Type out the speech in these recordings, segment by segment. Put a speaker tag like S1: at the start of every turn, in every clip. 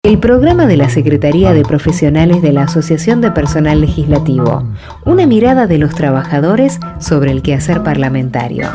S1: El programa de la Secretaría de Profesionales de la Asociación de Personal Legislativo. Una mirada de los trabajadores sobre el quehacer parlamentario.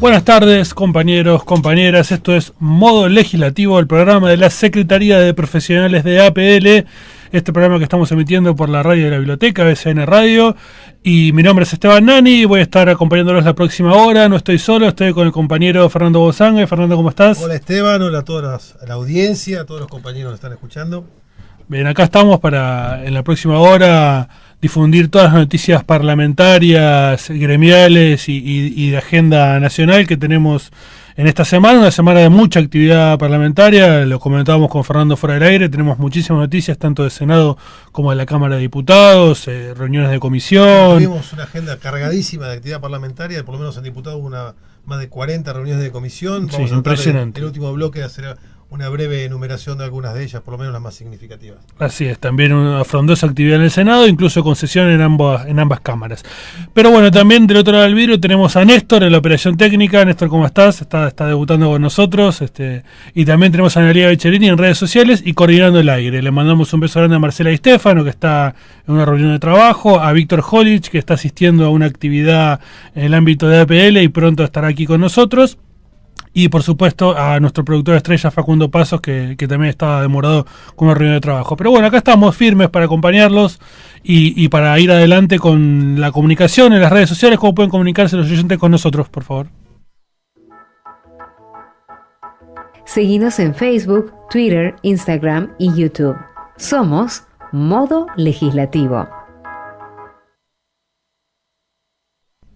S2: Buenas tardes, compañeros, compañeras. Esto es Modo Legislativo, el programa de la Secretaría de Profesionales de APL. Este programa que estamos emitiendo por la radio de la biblioteca, BCN Radio. Y mi nombre es Esteban Nani, voy a estar acompañándolos la próxima hora. No estoy solo, estoy con el compañero Fernando Bozanga. Fernando, ¿cómo estás?
S3: Hola Esteban, hola a toda la audiencia, a todos los compañeros que están escuchando.
S2: Bien, acá estamos para en la próxima hora difundir todas las noticias parlamentarias, gremiales y de agenda nacional que tenemos en esta semana, una semana de mucha actividad parlamentaria. Lo comentábamos con Fernando fuera del aire, tenemos muchísimas noticias tanto del Senado como de la Cámara de Diputados, reuniones de comisión.
S3: Tuvimos una agenda cargadísima de actividad parlamentaria, por lo menos en Diputados hubo más de 40 reuniones de comisión. Vamos
S2: sí, impresionante.
S3: En el último bloque hacer una breve enumeración de algunas de ellas, por lo menos las más significativas.
S2: Así es, también una frondosa actividad en el Senado, incluso con sesión en ambas cámaras. Pero bueno, también del otro lado del vidrio tenemos a Néstor en la operación técnica. Néstor, ¿cómo estás? Está debutando con nosotros. Y también tenemos a Analia Becherini en redes sociales y coordinando el aire. Le mandamos un beso grande a Marcela Di Stefano, que está en una reunión de trabajo, a Víctor Holich, que está asistiendo a una actividad en el ámbito de APL y pronto estará aquí con nosotros. Y por supuesto a nuestro productor estrella Facundo Pasos, que también estaba demorado con una reunión de trabajo. Pero bueno, acá estamos firmes para acompañarlos y para ir adelante con la comunicación en las redes sociales. ¿Cómo pueden comunicarse los oyentes con nosotros, por favor?
S1: Seguinos en Facebook, Twitter, Instagram y YouTube. Somos Modo Legislativo.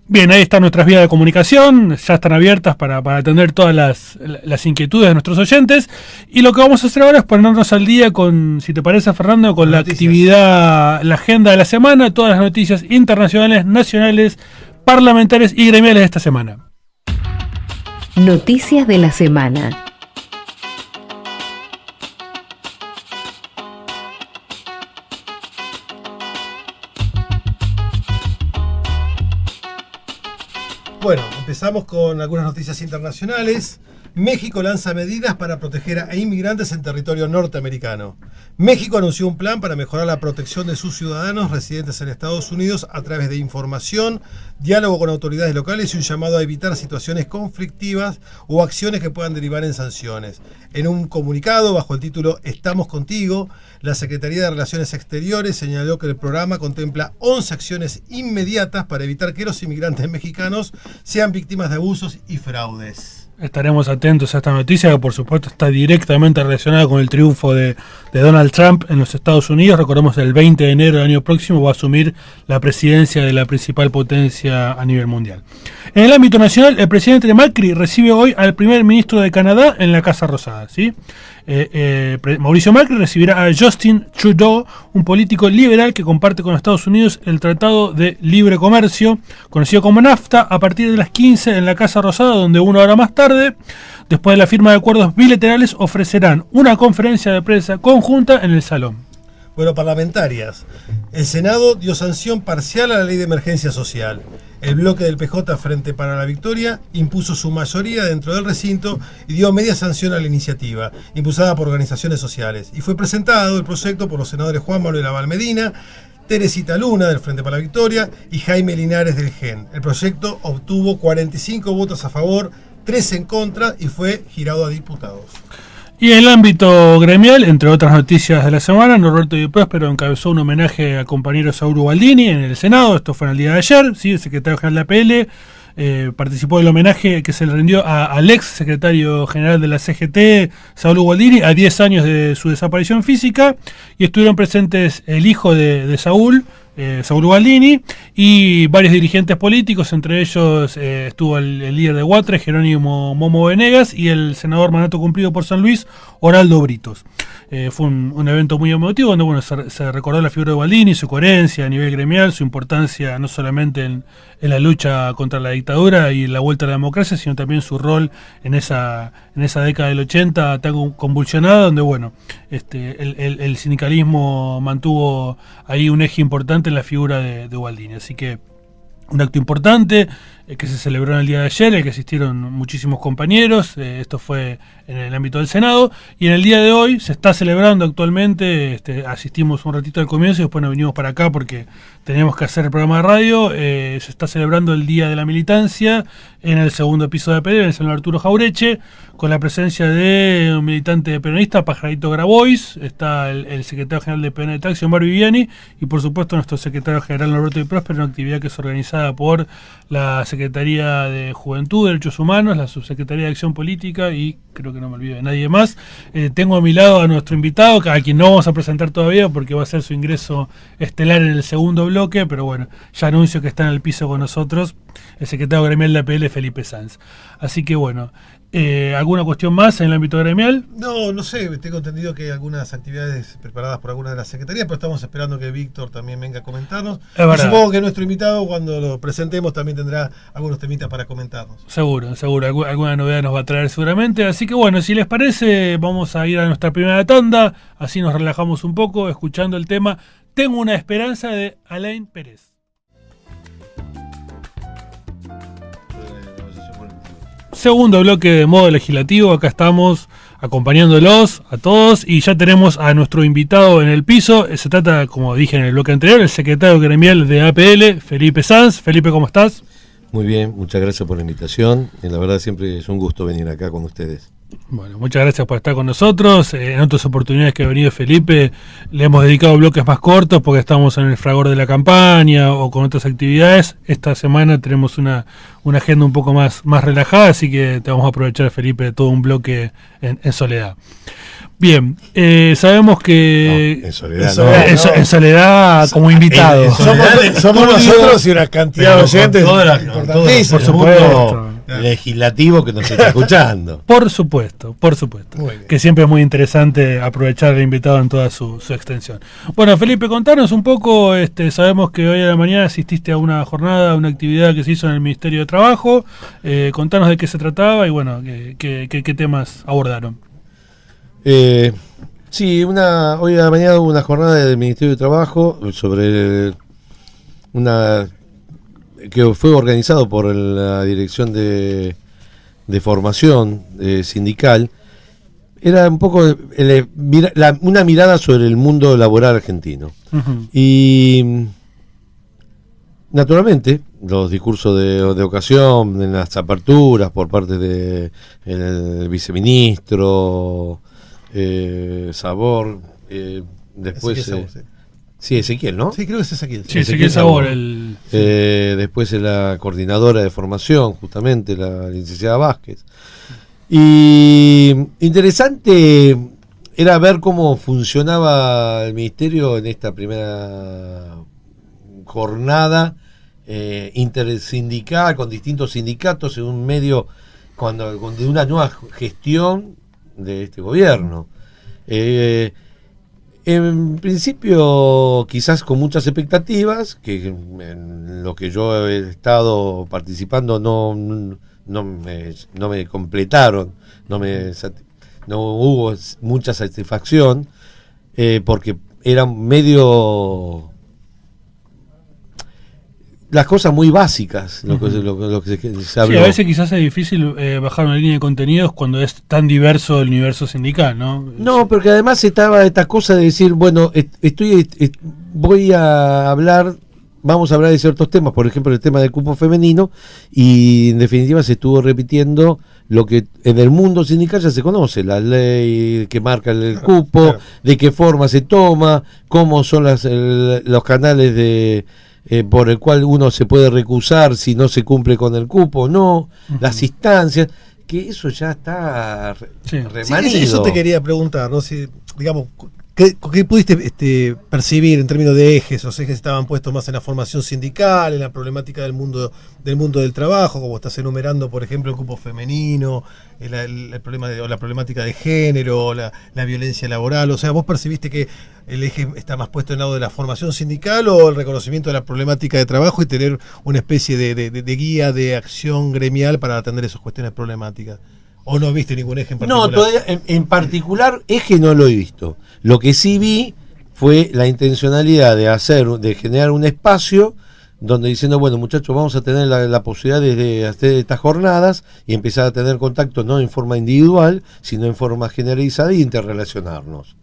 S2: Bien, ahí están nuestras vías de comunicación, ya están abiertas para atender todas las inquietudes de nuestros oyentes. Y lo que vamos a hacer ahora es ponernos al día con, si te parece Fernando, con la actividad, la agenda de la semana, todas las noticias internacionales, nacionales, parlamentarias y gremiales de esta semana.
S1: Noticias de la semana.
S3: Bueno, empezamos con algunas noticias internacionales. México lanza medidas para proteger a inmigrantes en territorio norteamericano. México anunció un plan para mejorar la protección de sus ciudadanos residentes en Estados Unidos a través de información, diálogo con autoridades locales y un llamado a evitar situaciones conflictivas o acciones que puedan derivar en sanciones. En un comunicado bajo el título Estamos contigo, la Secretaría de Relaciones Exteriores señaló que el programa contempla 11 acciones inmediatas para evitar que los inmigrantes mexicanos sean víctimas de abusos y fraudes.
S2: Estaremos atentos a esta noticia que por supuesto está directamente relacionada con el triunfo de Donald Trump en los Estados Unidos. Recordemos que el 20 de enero del año próximo va a asumir la presidencia de la principal potencia a nivel mundial. En el ámbito nacional, el presidente Macri recibe hoy al primer ministro de Canadá en la Casa Rosada, ¿sí? Mauricio Macri recibirá a Justin Trudeau, un político liberal que comparte con Estados Unidos el Tratado de Libre Comercio, conocido como NAFTA, a partir de las 15 en la Casa Rosada, donde una hora más tarde, después de la firma de acuerdos bilaterales, ofrecerán una conferencia de prensa conjunta en el salón.
S3: Bueno, parlamentarias. El Senado dio sanción parcial a la ley de emergencia social. El bloque del PJ Frente para la Victoria impuso su mayoría dentro del recinto y dio media sanción a la iniciativa, impulsada por organizaciones sociales. Y fue presentado el proyecto por los senadores Juan Manuel Abal Medina, Teresita Luna del Frente para la Victoria y Jaime Linares del GEN. El proyecto obtuvo 45 votos a favor, 3 en contra y fue girado a diputados.
S2: Y en el ámbito gremial, entre otras noticias de la semana, Norberto Di Próspero encabezó un homenaje al compañero Saúl Gualdini en el Senado. Esto fue en el día de ayer, ¿sí? El secretario general de APL participó del homenaje que se le rindió al ex secretario general de la CGT, Saúl Gualdini, a 10 años de su desaparición física, y estuvieron presentes el hijo de Saúl, Saúl Baldini, y varios dirigentes políticos, entre ellos estuvo el líder de Guatre, Jerónimo Momo Venegas, y el senador mandato cumplido por San Luis, Oraldo Britos. Fue un evento muy emotivo donde bueno, se recordó la figura de Baldini, su coherencia a nivel gremial, su importancia no solamente en la lucha contra la dictadura y la vuelta a la democracia, sino también su rol en esa década del 80 tan convulsionada, donde bueno, el sindicalismo mantuvo ahí un eje importante en la figura de Baldini. Así que un acto importante que se celebró en el día de ayer, en el que asistieron muchísimos compañeros. Esto fue en el ámbito del Senado, y en el día de hoy se está celebrando actualmente. Asistimos un ratito al comienzo y después nos vinimos para acá porque teníamos que hacer el programa de radio. Se está celebrando el Día de la Militancia en el segundo piso de APL, en el Salón Arturo Jaureche, con la presencia de un militante peronista, Pajarito Grabois. Está el secretario general de PN de Taxi, Omar Viviani, y por supuesto nuestro secretario general Norberto Di Próspero, una actividad que es organizada por la Secretaría de Juventud, Derechos Humanos, la Subsecretaría de Acción Política, y creo que no me olvido de nadie más. Tengo a mi lado a nuestro invitado, a quien no vamos a presentar todavía porque va a ser su ingreso estelar en el segundo bloque, pero bueno, ya anuncio que está en el piso con nosotros el secretario gremial de APL, Felipe Sanz. Así que bueno, ¿alguna cuestión más en el ámbito gremial?
S3: No sé, tengo entendido que hay algunas actividades preparadas por alguna de las secretarías, pero estamos esperando que Víctor también venga a comentarnos. Y supongo que nuestro invitado, cuando lo presentemos, también tendrá algunos temitas para comentarnos.
S2: Seguro, alguna novedad nos va a traer seguramente. Así que bueno, si les parece, vamos a ir a nuestra primera tanda, así nos relajamos un poco escuchando el tema Tengo una esperanza de Alain Pérez. Segundo bloque de modo legislativo, acá estamos acompañándolos a todos y ya tenemos a nuestro invitado en el piso. Se trata, como dije en el bloque anterior, el secretario gremial de APL, Felipe Sanz. Felipe, ¿cómo estás?
S4: Muy bien, muchas gracias por la invitación y la verdad siempre es un gusto venir acá con ustedes.
S2: Bueno, muchas gracias por estar con nosotros. En otras oportunidades que ha venido Felipe le hemos dedicado bloques más cortos porque estamos en el fragor de la campaña o con otras actividades. Esta semana tenemos una agenda un poco más relajada, así que te vamos a aprovechar, Felipe, todo un bloque en soledad. Bien, sabemos que...
S4: No, en soledad,
S2: no. En soledad como invitado.
S3: Somos nosotros y una cantidad de oyentes importantísimos.
S2: Por supuesto.
S4: Legislativo que nos está escuchando.
S2: Por supuesto. Que siempre es muy interesante aprovechar al invitado en toda su extensión. Bueno, Felipe, contanos un poco. Sabemos que hoy a la mañana asististe a una jornada, a una actividad que se hizo en el Ministerio de Trabajo. Contanos de qué se trataba y bueno, qué temas abordaron.
S4: Sí, hoy a la mañana hubo una jornada del Ministerio de Trabajo sobre que fue organizado por la Dirección de Formación Sindical. Era un poco una mirada sobre el mundo laboral argentino. Uh-huh. Y naturalmente los discursos de ocasión en las aperturas por parte del viceministro Sabor, después Ezequiel, ¿no?
S3: Sí, creo que es Ezequiel.
S2: Sí, Ezequiel Sabor.
S4: Después la coordinadora de formación, justamente, la licenciada Vázquez. Y interesante era ver cómo funcionaba el ministerio en esta primera jornada intersindical, con distintos sindicatos en un medio de una nueva gestión de este gobierno. En principio quizás con muchas expectativas, que en lo que yo he estado participando no me completaron, no hubo mucha satisfacción, porque eran medio las cosas muy básicas, lo que se habló.
S2: Sí, a veces quizás es difícil bajar una línea de contenidos cuando es tan diverso el universo sindical, ¿no?
S4: No, porque además estaba esta cosa de decir, bueno, vamos a hablar de ciertos temas, por ejemplo el tema del cupo femenino, y en definitiva se estuvo repitiendo lo que en el mundo sindical ya se conoce, la ley que marca el cupo, claro. De qué forma se toma, cómo son los canales por el cual uno se puede recusar si no se cumple con el cupo, no, uh-huh. Las instancias, que eso ya está remanido.
S3: Sí, eso te quería preguntar, ¿no? Si, digamos, ¿Qué pudiste percibir en términos de ejes? Los ejes estaban puestos más en la formación sindical, en la problemática del mundo del trabajo, como estás enumerando, por ejemplo, el cupo femenino, el problema o la problemática de género, la violencia laboral. O sea, ¿vos percibiste que el eje está más puesto en el lado de la formación sindical o el reconocimiento de la problemática de trabajo y tener una especie de guía de acción gremial para atender esas cuestiones problemáticas? ¿O no viste ningún eje en particular?
S4: No, todavía en particular eje no lo he visto. Lo que sí vi fue la intencionalidad de generar un espacio donde diciendo, bueno, muchachos, vamos a tener la posibilidad de hacer estas jornadas y empezar a tener contacto no en forma individual, sino en forma generalizada y interrelacionarnos.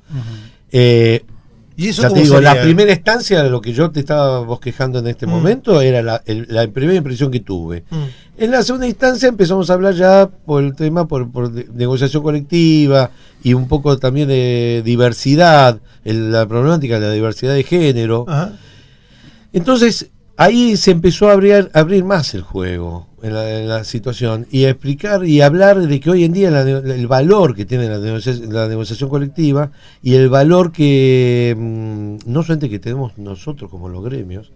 S3: ¿Y eso
S4: ya
S3: cómo
S4: te digo,
S3: sería?
S4: la primera instancia de lo que yo te estaba bosquejando en este momento era la primera impresión que tuve. En la segunda instancia empezamos a hablar ya por el tema, por negociación colectiva y un poco también de diversidad, la problemática de la diversidad de género.
S3: Ajá.
S4: Entonces ahí se empezó a abrir más el juego en la situación y a explicar y hablar de que hoy en día el valor que tiene la negociación colectiva y el valor que no solamente que tenemos nosotros como los gremios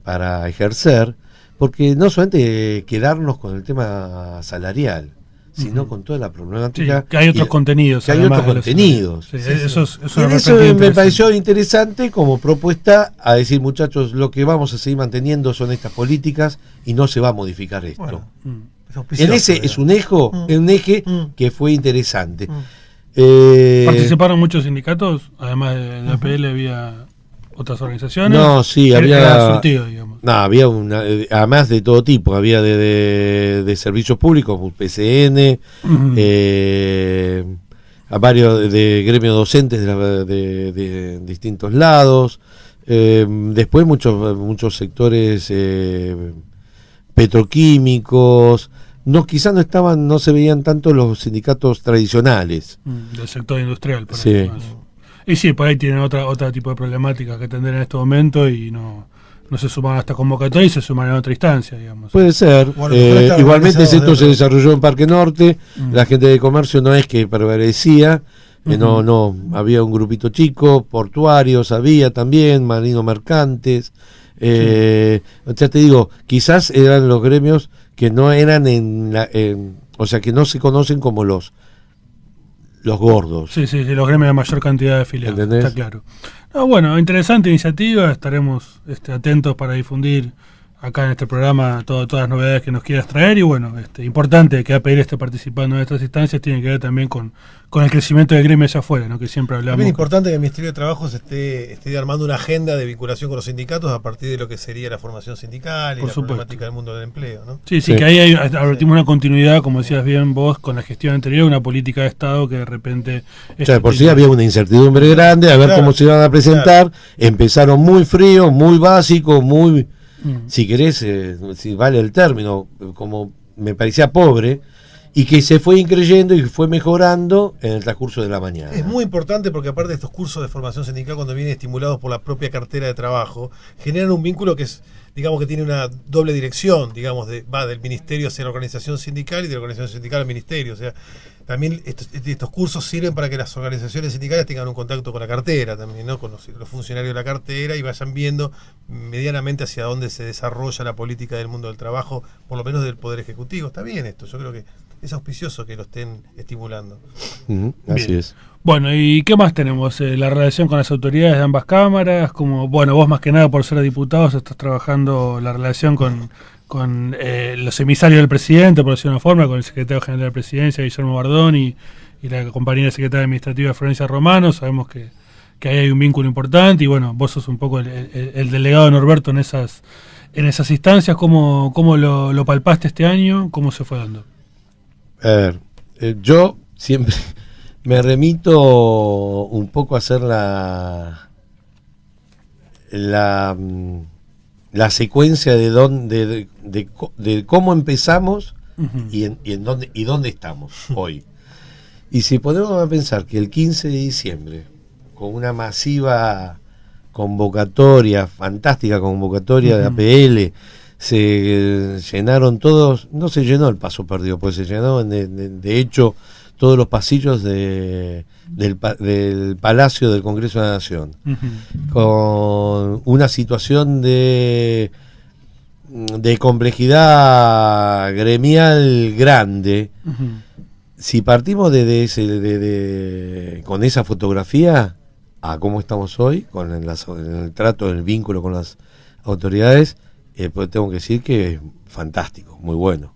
S4: para ejercer, porque no solamente quedarnos con el tema salarial, sino con toda la problemática.
S2: Sí, que hay otros contenidos.
S4: Que hay otros contenidos.
S2: Sí, eso es
S4: Y en
S2: una
S4: eso
S2: perspectiva
S4: me pareció interesante como propuesta a decir, muchachos, lo que vamos a seguir manteniendo son estas políticas y no se va a modificar esto.
S3: Bueno, es
S4: En
S3: auspicioso,
S4: ese
S3: digamos.
S4: es un eje que fue interesante.
S2: ¿Participaron muchos sindicatos? Además de la APL había otras organizaciones.
S4: No, sí,
S2: Era
S4: había
S2: surtido, digamos.
S4: No, había además de todo tipo, había de servicios públicos, PCN, a varios de gremios docentes de distintos lados, después muchos sectores petroquímicos, quizás no se veían tanto los sindicatos tradicionales.
S2: Del sector industrial, por
S4: Sí.
S2: ahí, más. Y sí, por ahí tienen otro tipo de problemáticas que atender en este momento y no se suman a esta convocatoria y se suman en otra instancia, digamos.
S4: Puede ser.
S3: Bueno, pero
S4: Igualmente
S3: está
S4: esto se
S3: organizado
S4: desarrolló en Parque Norte. La gente de comercio no es que prevalecía. No, había un grupito chico, portuarios había también, marinos mercantes. Ya te digo, quizás eran los gremios que no eran o sea, que no se conocen como los gordos.
S2: Sí, los gremios de mayor cantidad de afiliados,
S4: ¿Entendés?
S2: está claro. No, bueno, interesante iniciativa, estaremos atentos para difundir acá en este programa todas las novedades que nos quieras traer y bueno, importante que APL esté participando en estas instancias, tiene que ver también con el crecimiento del gremio allá afuera, ¿no? Que siempre hablamos.
S3: También es importante que el Ministerio de Trabajo esté armando una agenda de vinculación con los sindicatos a partir de lo que sería la formación sindical y
S2: Por
S3: la
S2: supuesto.
S3: problemática del mundo del empleo, ¿no?
S2: Sí, que ahí advertimos una continuidad, como decías bien vos, con la gestión anterior, una política de Estado que de repente...
S4: O sea, por sí había una incertidumbre grande a ver
S3: Claro,
S4: cómo se iban a presentar. Empezaron muy frío, muy básico, muy, si querés, si vale el término, como me parecía pobre, y que se fue increyendo y fue mejorando en el transcurso de la mañana.
S3: Es muy importante porque aparte de estos cursos de formación sindical, cuando vienen estimulados por la propia cartera de trabajo, generan un vínculo que es, digamos, que tiene una doble dirección, digamos, va del ministerio hacia la organización sindical y de la organización sindical al ministerio. O sea, también estos cursos sirven para que las organizaciones sindicales tengan un contacto con la cartera también, ¿no? Con los funcionarios de la cartera y vayan viendo medianamente hacia dónde se desarrolla la política del mundo del trabajo, por lo menos del Poder Ejecutivo. Está bien esto, yo creo que es auspicioso que lo estén estimulando.
S4: Así
S2: Bien.
S4: es.
S2: Bueno, ¿y qué más tenemos? La relación con las autoridades de ambas cámaras, como, bueno, vos más que nada por ser diputados estás trabajando la relación con los emisarios del presidente, por decirlo de una forma, con el secretario general de la presidencia, Guillermo Bardón, y la compañera secretaria administrativa, Florencia Romano. Sabemos que ahí hay un vínculo importante y bueno, vos sos un poco el delegado de Norberto en esas instancias. ¿Cómo lo palpaste este año? ¿Cómo se fue dando?
S4: A ver, yo siempre me remito un poco a hacer la secuencia de cómo empezamos y dónde estamos hoy. Y si ponemos a pensar que el 15 de diciembre, con una masiva convocatoria, fantástica convocatoria de APL, se llenaron todos, no se llenó el Paso Perdido, pues se llenó de hecho todos los pasillos del Palacio del Congreso de la Nación, con una situación de complejidad gremial grande. Si partimos con esa fotografía a cómo estamos hoy, con el trato, el vínculo con las autoridades, pues tengo que decir que es fantástico, muy bueno.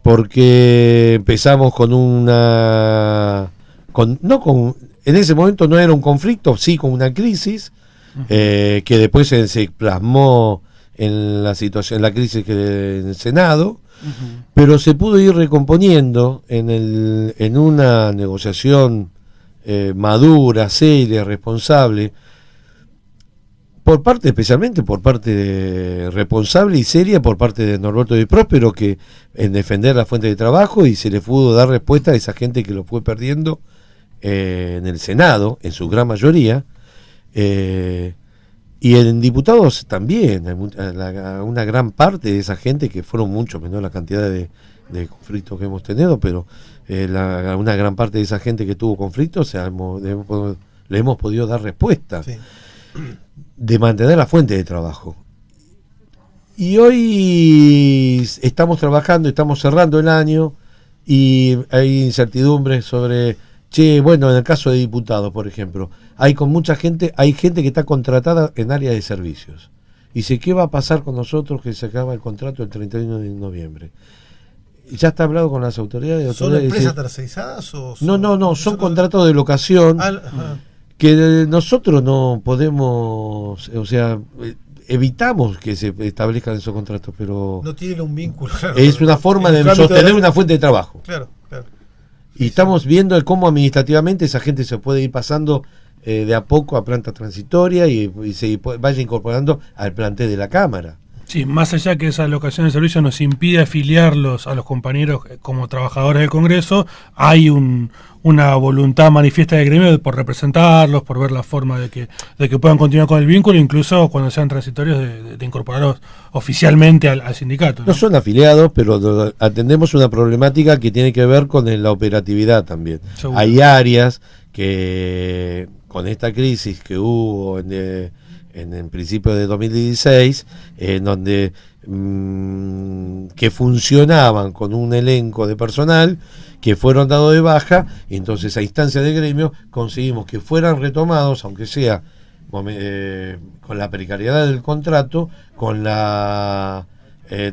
S4: Porque empezamos en ese momento no era un conflicto, sí con una crisis, que después se plasmó en la situación, en la crisis en el Senado, pero se pudo ir recomponiendo en una negociación madura, seria, responsable, especialmente por parte responsable y seria por parte de Norberto Di Próspero, que en defender la fuente de trabajo, y se le pudo dar respuesta a esa gente que lo fue perdiendo en el Senado, en su gran mayoría, y en diputados también, una gran parte de esa gente, que fueron mucho menor la cantidad de conflictos que hemos tenido, pero una gran parte de esa gente que tuvo conflictos le hemos podido dar respuesta. Sí. De mantener la fuente de trabajo. Y hoy estamos trabajando, estamos cerrando el año, y hay incertidumbres sobre, en el caso de diputados, por ejemplo, hay gente que está contratada en áreas de servicios. Y dice, ¿qué va a pasar con nosotros que se acaba el contrato el 31 de noviembre? ¿Ya está hablado con las autoridades?
S3: ¿Son empresas tercerizadas o son...?
S4: No, son contratos de locación. Que nosotros no podemos, evitamos que se establezcan esos contratos, pero
S3: no tiene un vínculo, claro,
S4: es una forma de sostener una fuente de trabajo.
S3: Claro.
S4: Y estamos viendo cómo administrativamente esa gente se puede ir pasando de a poco a planta transitoria y se vaya incorporando al plantel de la Cámara.
S2: Sí, más allá que esa locación de servicio nos impide afiliarlos a los compañeros como trabajadores del Congreso, hay una voluntad manifiesta del gremio por representarlos, por ver la forma de que puedan continuar con el vínculo, incluso cuando sean transitorios de incorporarlos oficialmente al sindicato.
S4: No son afiliados, pero atendemos una problemática que tiene que ver con la operatividad también. Seguro. Hay áreas que con esta crisis que hubo en principio de 2016, en donde que funcionaban con un elenco de personal que fueron dados de baja, y entonces a instancia del gremio conseguimos que fueran retomados, aunque sea con la precariedad del contrato, con la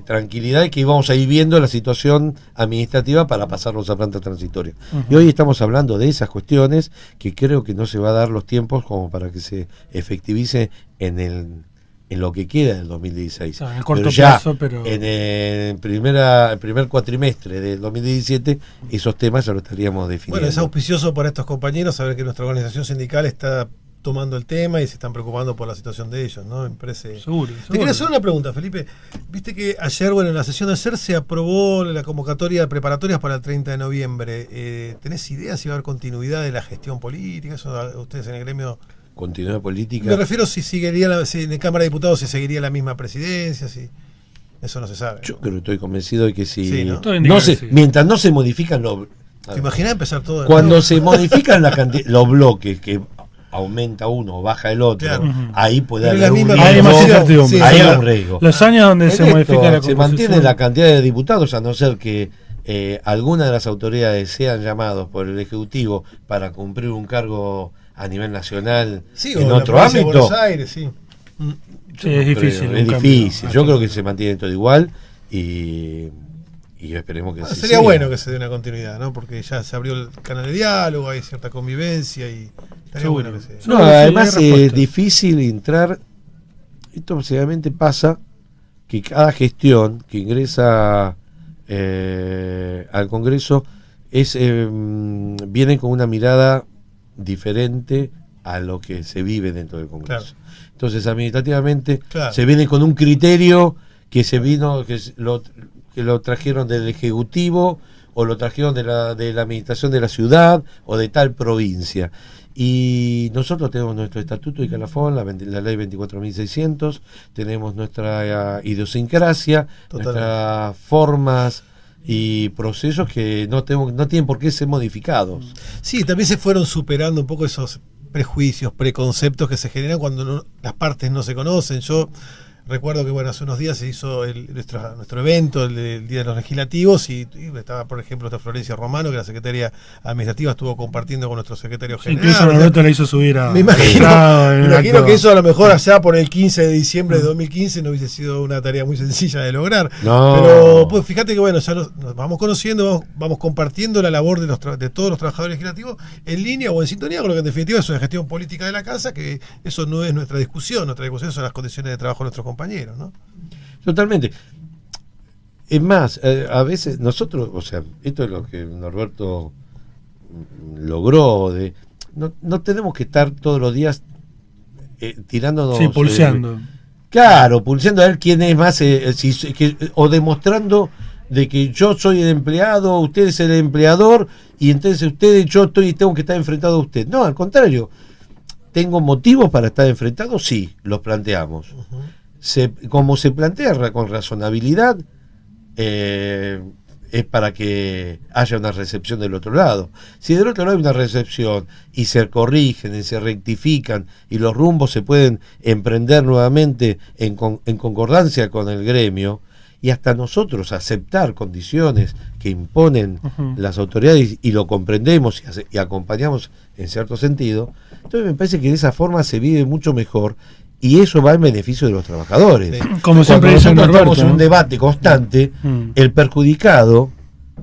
S4: tranquilidad de que íbamos a ir viendo la situación administrativa para pasarlos a planta transitoria. Y hoy estamos hablando de esas cuestiones que creo que no se va a dar los tiempos como para que se efectivice en lo que queda del 2016.
S2: En el corto plazo, pero
S4: en el primer cuatrimestre del 2017 esos temas ya lo estaríamos definiendo.
S3: Bueno, es auspicioso para estos compañeros saber que nuestra organización sindical está tomando el tema y se están preocupando por la situación de ellos, ¿no? Me parece...
S2: Seguro.
S3: Te quería hacer una pregunta, Felipe. Viste que ayer, en la sesión de ayer se aprobó la convocatoria de preparatorias para el 30 de noviembre. ¿Tenés idea si va a haber continuidad de la gestión política? Eso ustedes en el gremio...
S4: ¿Continuidad política?
S3: Me refiero si en la Cámara de Diputados se seguiría la misma presidencia, si... Eso no se sabe.
S4: Yo creo que estoy convencido de que
S3: sí, ¿no?
S4: Mientras no se modifican los...
S3: ¿Te imaginas empezar todo?
S4: Cuando se modifican los bloques que aumenta uno o baja el otro, claro. Ahí puede haber un riesgo. Hay un riesgo.
S2: Los años donde se modifica la
S4: composición. Se mantiene la cantidad de diputados, a no ser que alguna de las autoridades sean llamados por el Ejecutivo para cumplir un cargo a nivel nacional en otro ámbito.
S3: Buenos Aires, sí.
S2: Es difícil.
S4: Es difícil. Yo creo que se mantiene todo igual y esperemos que
S3: sería bueno que se dé una continuidad, ¿no? Porque ya se abrió el canal de diálogo, hay cierta convivencia y estaría bueno que se...
S4: además es difícil entrar. Esto básicamente pasa que cada gestión que ingresa al Congreso viene con una mirada diferente a lo que se vive dentro del Congreso. Claro. Entonces administrativamente se viene con un criterio que lo trajeron del Ejecutivo o lo trajeron de la administración de la ciudad o de tal provincia. Y nosotros tenemos nuestro estatuto y calafón, la ley 24.600, tenemos nuestra idiosincrasia, nuestras formas y procesos que no tienen por qué ser modificados.
S3: Sí, también se fueron superando un poco esos prejuicios, preconceptos que se generan cuando las partes no se conocen. Yo recuerdo que hace unos días se hizo nuestro evento, el Día de los Legislativos, y estaba, por ejemplo, Florencia Romano, que la secretaria administrativa estuvo compartiendo con nuestro secretario general.
S2: Incluso Norberto la hizo subir a...
S3: Me imagino que eso a lo mejor allá por el 15 de diciembre de 2015 no hubiese sido una tarea muy sencilla de lograr.
S4: No.
S3: Pero pues fíjate que ya nos vamos conociendo, vamos compartiendo la labor de todos los trabajadores legislativos en línea o en sintonía con lo que en definitiva es una gestión política de la casa, que eso no es nuestra discusión son las condiciones de trabajo de nuestros compañeros, ¿no?
S4: Totalmente. Es más, a veces nosotros, esto es lo que Norberto logró, no tenemos que estar todos los días tirándonos...
S2: Sí, pulseando.
S4: Claro, pulseando a ver quién es más, o demostrando de que yo soy el empleado, usted es el empleador, y entonces tengo que estar enfrentado a usted. No, al contrario, ¿tengo motivos para estar enfrentado? Sí, los planteamos.
S3: Uh-huh.
S4: Como se plantea con razonabilidad, es para que haya una recepción del otro lado. Si del otro lado hay una recepción y se corrigen y se rectifican y los rumbos se pueden emprender nuevamente en concordancia con el gremio, y hasta nosotros aceptar condiciones que imponen las autoridades y lo comprendemos y acompañamos en cierto sentido, entonces me parece que de esa forma se vive mucho mejor. Y eso va en beneficio de los trabajadores.
S2: Como siempre dice Norberto,
S4: estamos en un debate constante, el perjudicado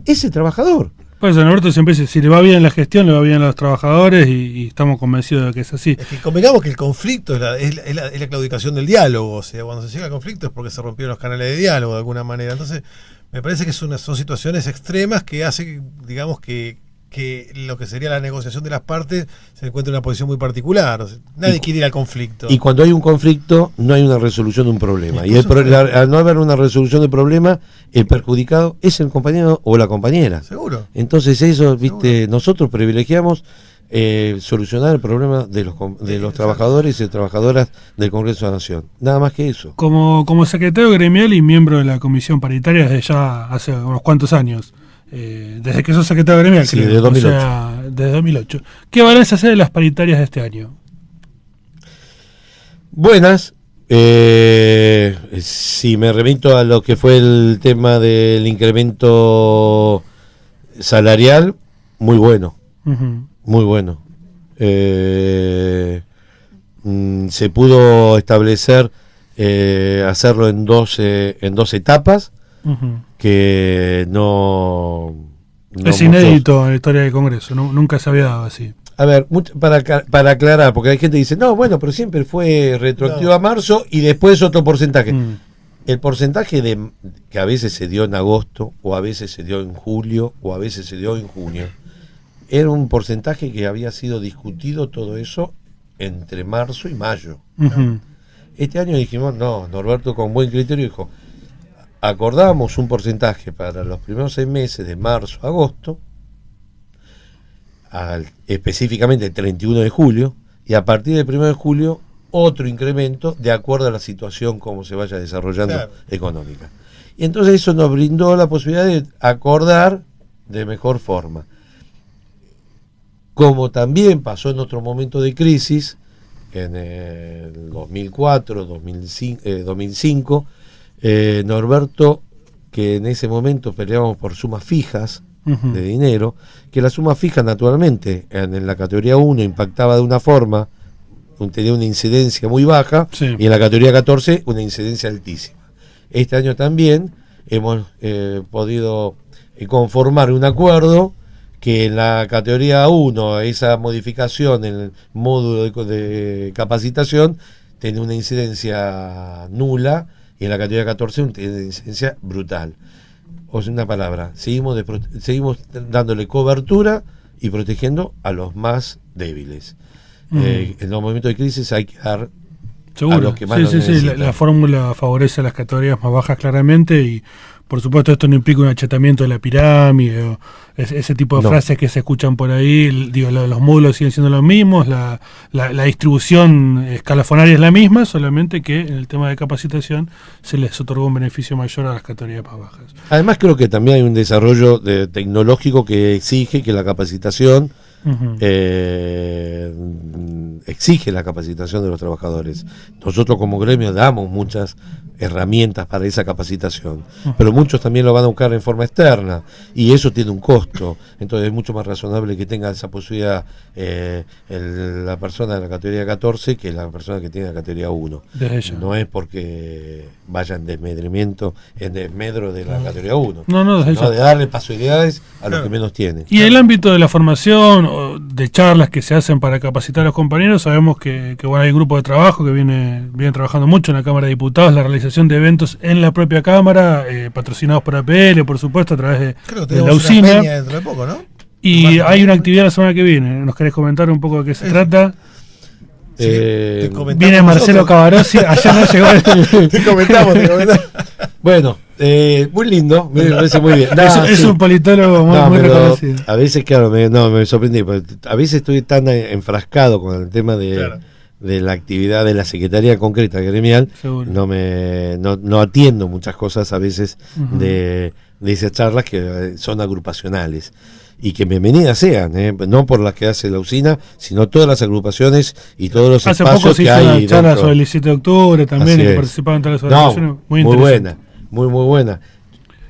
S4: es el trabajador.
S2: Pues Norberto siempre dice, si le va bien la gestión, le va bien a los trabajadores, y estamos convencidos de que es así.
S3: Es que convengamos que el conflicto es la claudicación del diálogo. O sea, cuando se llega al conflicto es porque se rompieron los canales de diálogo de alguna manera. Entonces, me parece que son situaciones extremas que hacen, digamos, que lo que sería la negociación de las partes se encuentra en una posición muy particular. O sea, nadie quiere ir al conflicto.
S4: Y cuando hay un conflicto, no hay una resolución de un problema. Al no haber una resolución del problema, el perjudicado es el compañero o la compañera.
S3: Seguro.
S4: Entonces eso, nosotros privilegiamos solucionar el problema de los trabajadores y trabajadoras del Congreso de la Nación. Nada más que eso.
S2: Como secretario gremial y miembro de la comisión paritaria desde ya hace unos cuantos años, desde que sos secretario gremial,
S4: sí,
S2: creo,
S4: desde 2008.
S2: O sea, desde 2008. ¿Qué balance hace de las paritarias de este año?
S4: Buenas. Si me remito a lo que fue el tema del incremento salarial, muy bueno.
S2: Uh-huh.
S4: Muy bueno. Se pudo establecer hacerlo en dos etapas.
S2: Uh-huh.
S4: Que no
S2: es inédito en la historia del Congreso, nunca se había dado así.
S4: A ver, para aclarar, porque hay gente que dice, no, bueno, pero siempre fue retroactivo a marzo y después otro porcentaje. El porcentaje que a veces se dio en agosto, o a veces se dio en julio, o a veces se dio en junio, era un porcentaje que había sido discutido todo eso entre marzo y mayo.
S2: Uh-huh.
S4: Este año dijimos, no, Norberto con buen criterio dijo, acordamos un porcentaje para los primeros 6 meses de marzo a agosto, específicamente el 31 de julio, y a partir del 1 de julio otro incremento de acuerdo a la situación como se vaya desarrollando económica. Y entonces eso nos brindó la posibilidad de acordar de mejor forma. Como también pasó en otro momento de crisis, en el 2004, 2005, Norberto, que en ese momento peleábamos por sumas fijas de dinero, que la suma fija naturalmente en la categoría 1 impactaba de una forma, tenía una incidencia muy baja, y en la categoría 14 una incidencia altísima. Este año también hemos podido conformar un acuerdo que en la categoría 1 esa modificación en el módulo de capacitación tiene una incidencia nula, y en la categoría 14 una incidencia brutal. O sea, una palabra, seguimos dándole cobertura y protegiendo a los más débiles. En los momentos de crisis hay que dar
S2: Seguro.
S4: a los que más
S2: Sí,
S4: lo
S2: sí, sí.
S4: necesitan.
S2: La fórmula favorece a las categorías más bajas claramente y, por supuesto, esto no implica un achatamiento de la pirámide o ese tipo de
S4: No.
S2: frases que se escuchan por ahí. Digo, los módulos siguen siendo los mismos, la distribución escalafonaria es la misma, solamente que en el tema de capacitación se les otorgó un beneficio mayor a las categorías más bajas.
S4: Además creo que también hay un desarrollo tecnológico que exige que la capacitación
S2: Ujú.
S4: exige la capacitación de los trabajadores. Nosotros como gremio damos muchas herramientas para esa capacitación, pero muchos también lo van a buscar en forma externa y eso tiene un costo. Entonces es mucho más razonable que tenga esa posibilidad la persona de la categoría 14 que la persona que tiene la categoría 1.
S2: Desde ya.
S4: No es porque vaya en desmedro de la categoría 1,
S2: No, desde
S4: sino
S2: ya.
S4: de darle posibilidades a los
S3: Claro.
S4: que menos tienen.
S2: Y en el ámbito de la formación o de charlas que se hacen para capacitar a los compañeros, sabemos que bueno, hay un grupo de trabajo que viene trabajando mucho en la Cámara de Diputados, la realización de eventos en la propia Cámara, patrocinados por APL, por supuesto, a través
S3: Creo que
S2: de la
S3: tenemos una
S2: usina.
S3: peña dentro de poco, ¿no?
S2: Y
S3: Más-
S2: hay una actividad la semana que viene. ¿Nos querés comentar un poco de qué se trata?
S3: Sí,
S4: Eh,
S3: te comentamos
S2: Viene Marcelo
S3: nosotros.
S2: Cavarossi, allá no llegó el...
S3: Te comentamos.
S4: Bueno, muy lindo, me parece muy bien.
S2: es un politólogo muy,
S4: No,
S2: muy
S4: pero
S2: reconocido.
S4: a veces, claro, me sorprendí, porque a veces estoy tan enfrascado con el tema
S3: Claro.
S4: de la actividad de la Secretaría concreta gremial,
S2: Seguro.
S4: no atiendo muchas cosas a veces
S2: Ujú.
S4: de esas charlas que son agrupacionales. Y que bienvenidas sean, no por las que hace la usina, sino todas las agrupaciones y todos los
S2: Hace poco
S4: espacios
S2: se
S4: que
S2: hizo
S4: hay
S2: una charla
S4: dentro.
S2: sobre el 17 de octubre también,
S4: Así
S2: y que
S4: es.
S2: participaban todas las
S4: No,
S2: organizaciones.
S4: muy
S2: interesante.
S4: buena, muy buena.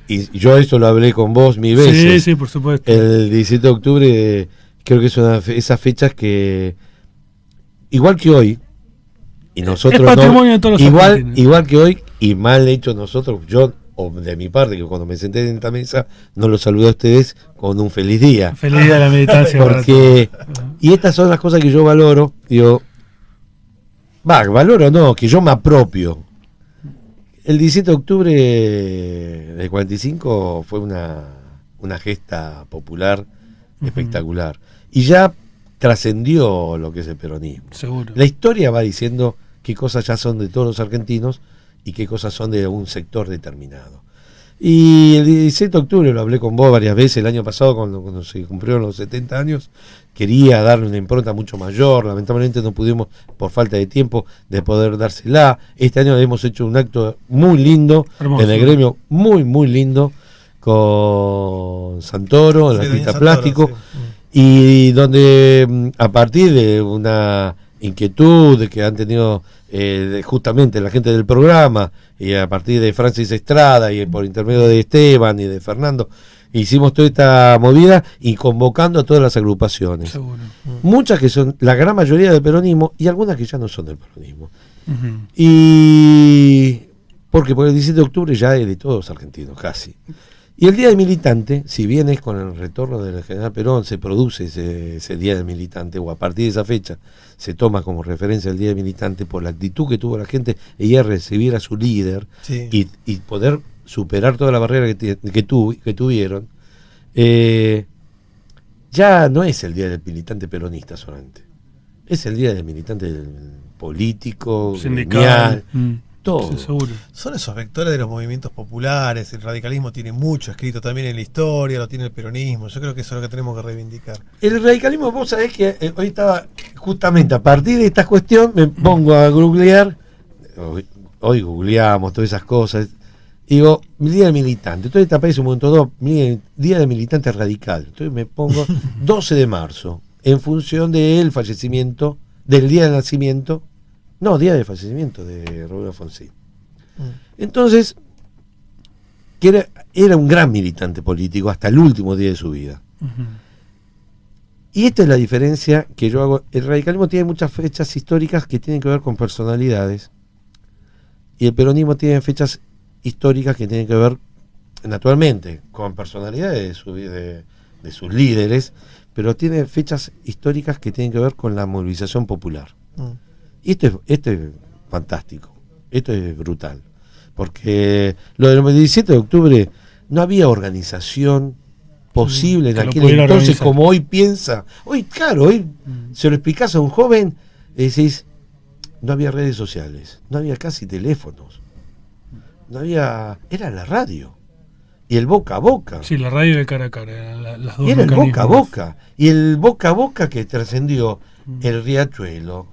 S4: Y yo esto lo hablé con vos mil veces.
S2: Sí, sí, por supuesto.
S4: El 17 de octubre creo que es esas fechas que, igual que hoy, y nosotros
S2: es patrimonio de todos los argentinos.
S4: igual que hoy, y mal hecho nosotros, yo, o de mi parte, que cuando me senté en esta mesa, no los saludé a ustedes con un feliz día.
S2: Feliz día de la militancia. para
S4: Porque,
S2: todos.
S4: y estas son las cosas que yo valoro, valoro no, que yo me apropio. El 17 de octubre del 45 fue una gesta popular espectacular. Y ya trascendió lo que es el peronismo.
S2: Seguro.
S4: La historia va diciendo qué cosas ya son de todos los argentinos y qué cosas son de un sector determinado. Y el 17 de octubre, lo hablé con vos varias veces el año pasado, cuando se cumplieron los 70 años, quería darle una impronta mucho mayor, lamentablemente no pudimos, por falta de tiempo, de poder dársela. Este año hemos hecho un acto muy lindo,
S2: Hermoso.
S4: en el gremio, muy, muy lindo, con Santoro, el
S3: Sí,
S4: artista
S3: Daniel Santoro,
S4: plástico,
S3: sí.
S4: y donde a partir de una inquietud que han tenido justamente la gente del programa, y a partir de Francis Estrada y por intermedio de Esteban y de Fernando, hicimos toda esta movida y convocando a todas las agrupaciones.
S2: Seguro.
S4: Muchas que son, la gran mayoría del peronismo y algunas que ya no son del peronismo.
S2: Ujú.
S4: Y porque el 17 de octubre ya es de todos los argentinos, casi. Y el Día del Militante, si bien es con el retorno del general Perón, se produce ese Día del Militante, o a partir de esa fecha se toma como referencia el Día del Militante por la actitud que tuvo la gente y es recibir a su líder
S3: Sí.
S4: y poder superar toda la barrera que tuvieron, ya no es el Día del Militante peronista solamente, es el Día del Militante político,
S2: Sindical.
S4: gremial, todo.
S2: Sí, seguro.
S3: Son esos vectores de los movimientos populares. El radicalismo tiene mucho escrito también en la historia, lo tiene el peronismo. Yo creo que eso es lo que tenemos que reivindicar.
S4: El radicalismo, vos sabés que hoy estaba, justamente a partir de esta cuestión, me pongo a googlear, hoy googleamos todas esas cosas, y digo, el Día del Militante, entonces te aparece un momento, Día del Militante Radical, entonces me pongo 12 de marzo, en función del fallecimiento, del día del nacimiento, no, día de fallecimiento de Roberto Alfonsín. Entonces, que era un gran militante político hasta el último día de su vida.
S2: Ujú.
S4: Y esta es la diferencia que yo hago. El radicalismo tiene muchas fechas históricas que tienen que ver con personalidades. Y el peronismo tiene fechas históricas que tienen que ver, naturalmente, con personalidades de sus líderes, pero tiene fechas históricas que tienen que ver con la movilización popular. Y esto es fantástico, esto es brutal. Porque lo del 17 de octubre no había organización posible en
S2: que lo
S4: aquel
S2: pudiera
S4: entonces
S2: organizar.
S4: como hoy piensa. Hoy, claro, hoy se lo explicás a un joven y decís, no había redes sociales, no había casi teléfonos, no había, era la radio y el boca a boca.
S2: Sí, la radio de cara a cara, eran las dos
S4: Era el
S2: mecanismos.
S4: boca a boca, y el boca a boca que trascendió el Riachuelo,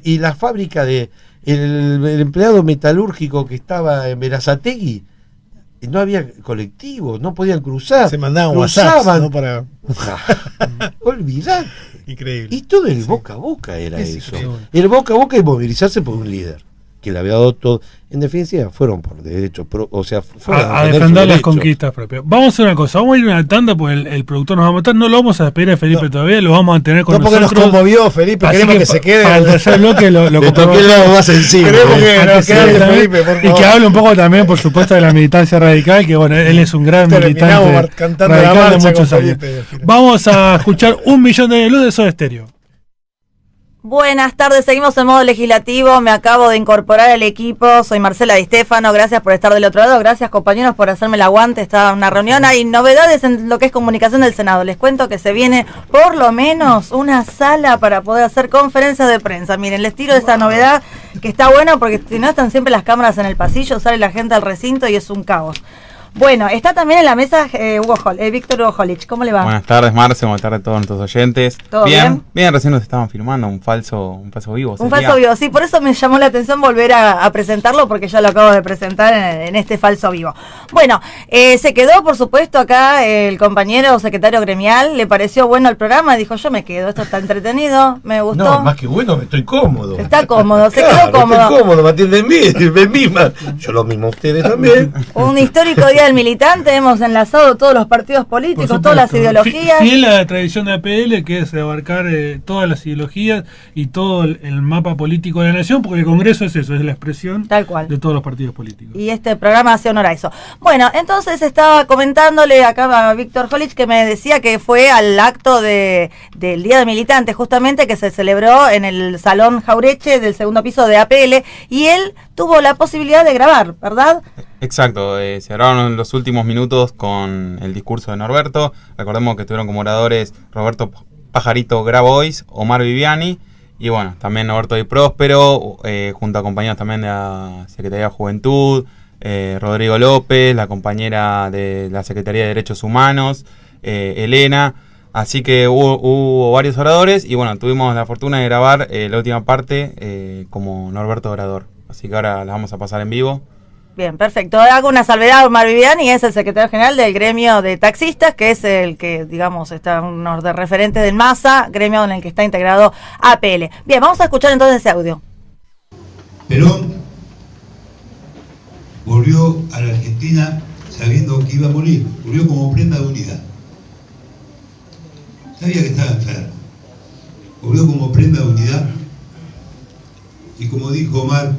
S4: y la fábrica de el empleado metalúrgico que estaba en Berazategui. No había colectivos, no podían cruzar.
S3: Se mandaban WhatsApp, ¿no? Para...
S4: Olvidate.
S3: Increíble.
S4: Y todo el boca a boca era
S3: Es
S4: eso.
S3: increíble.
S4: El boca a boca y movilizarse por un líder que le había dado todo. En definitiva, fueron por derecho, o sea, fueron
S2: A
S4: defender
S2: defender
S4: su
S2: las
S4: derecho.
S2: conquistas propias. Vamos a hacer una cosa, vamos a ir a una tanda porque el productor nos va a matar. No lo vamos a despedir a Felipe todavía, lo vamos a tener con
S3: No, porque nos
S2: nosotros.
S3: conmovió, Felipe.
S2: Así
S3: Queremos que se quede.
S2: Para el tercer bloque lo
S4: Le toqué
S2: compramos.
S4: el lado más sensible.
S3: Queremos que nos
S2: Sí,
S3: quede
S2: también.
S3: Felipe, por
S2: Y que
S3: favor.
S2: hable un poco también, por supuesto, de la militancia radical, que bueno, él es un gran
S3: Terminamos
S2: militante
S3: cantando la
S2: radical de
S3: marcha
S2: muchos
S3: con
S2: años.
S3: Felipe, al final.
S2: Vamos a escuchar 1.000.000 de luz de Soda Stereo.
S5: Buenas tardes, seguimos en modo legislativo, me acabo de incorporar al equipo, soy Marcela Di Stefano, gracias por estar del otro lado, gracias compañeros por hacerme el aguante, está en una reunión, hay novedades en lo que es comunicación del Senado, les cuento que se viene por lo menos una sala para poder hacer conferencias de prensa, miren, les tiro esta novedad que está buena porque si no están siempre las cámaras en el pasillo, sale la gente al recinto y es un caos. Bueno, está también en la mesa Víctor Hugo Jolich, ¿cómo le va?
S6: Buenas tardes, Marce, buenas tardes a todos nuestros oyentes.
S5: ¿Todo bien?
S6: Bien, recién nos estaban filmando un falso vivo.
S5: Un falso vivo, sí, por eso me llamó la atención volver a presentarlo, porque ya lo acabo de presentar en este falso vivo. Bueno, se quedó, por supuesto, acá el compañero secretario gremial, le pareció bueno el programa, dijo, yo me quedo, esto está entretenido, me gustó.
S4: No, más que bueno, estoy cómodo.
S5: Está cómodo, se
S4: Claro,
S5: quedó cómodo.
S4: Estoy cómodo, me atienden bien misma. Yo lo mismo a ustedes también.
S5: Un histórico día del militante, hemos enlazado todos los partidos políticos,
S2: Por
S5: todas las
S2: supuesto.
S5: ideologías.
S2: Fiel a la tradición de APL, que es abarcar todas las ideologías y todo el mapa político de la nación, porque el Congreso es eso, es la expresión
S5: Tal cual.
S2: de todos los partidos políticos.
S5: Y este programa hace honor a eso. Bueno, entonces estaba comentándole acá a Víctor Jolich que me decía que fue al acto del Día del Militante, justamente, que se celebró en el Salón Jaureche del segundo piso de APL, y él tuvo la posibilidad de grabar, ¿verdad?
S6: Exacto, se grabaron los últimos minutos con el discurso de Norberto. Recordemos que estuvieron como oradores Roberto Pajarito Grabois, Omar Viviani y bueno, también Norberto Di Próspero, junto a compañeros también de la Secretaría de Juventud, Rodrigo López, la compañera de la Secretaría de Derechos Humanos, Elena. Así que hubo varios oradores y bueno, tuvimos la fortuna de grabar la última parte como Norberto orador. Así que ahora la vamos a pasar en vivo.
S5: Bien, perfecto. Hago una salvedad, Omar Viviani es el secretario general del gremio de taxistas, que es el que, digamos, está uno de referentes del MASA, gremio en el que está integrado APL. Bien, vamos a escuchar entonces ese audio.
S7: Perón volvió a la Argentina sabiendo que iba a morir, volvió como prenda de unidad. Sabía que estaba enfermo, volvió como prenda de unidad y como dijo Omar,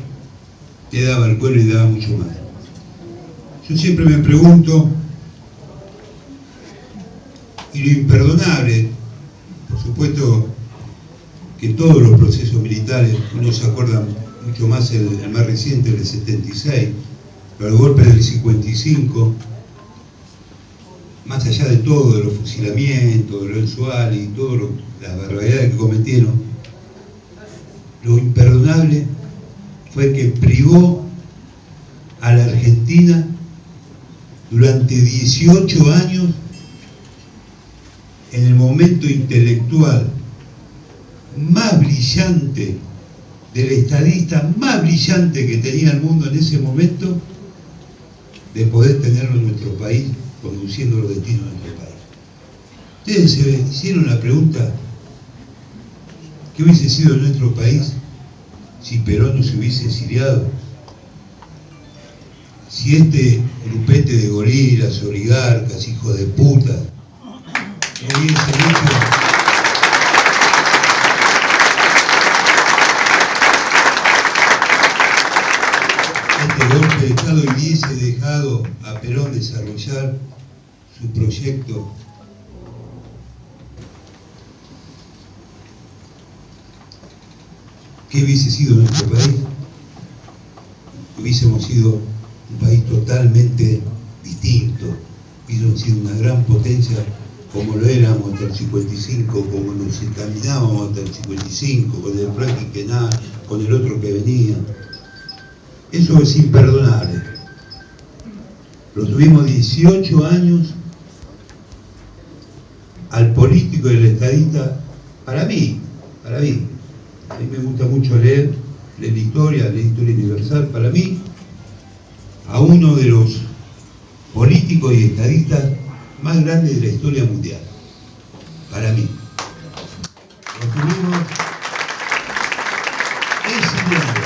S7: le daba el cuero y le daba mucho más. Yo siempre me pregunto, y lo imperdonable, por supuesto que todos los procesos militares, uno se acuerda mucho más el más reciente, el del 76, pero el golpe del 55, más allá de todo, de los fusilamientos, de lo usual y todas las barbaridades que cometieron, lo imperdonable fue que privó a la Argentina durante 18 años en el momento intelectual más brillante, del estadista más brillante que tenía el mundo en ese momento, de poder tenerlo en nuestro país, conduciendo los destinos de nuestro país. Ustedes se hicieron la pregunta, ¿qué hubiese sido en nuestro país si Perón no se hubiese exiliado? Si este grupete de gorilas, oligarcas, hijos de puta, no hubiese hecho este golpe de Estado y hubiese dejado a Perón desarrollar su proyecto, ¿qué hubiese sido nuestro país? Hubiésemos sido un país totalmente distinto, hubiésemos sido una gran potencia como lo éramos hasta el 55, como nos encaminábamos hasta el 55, con el plan quinquenal, con el otro que venía. Eso es imperdonable. Lo tuvimos 18 años al político y al estadista, para mí, a mí me gusta mucho leer la historia universal, para mí, a uno de los políticos y estadistas más grandes de la historia mundial, para mí. Lo tuvimos exiliado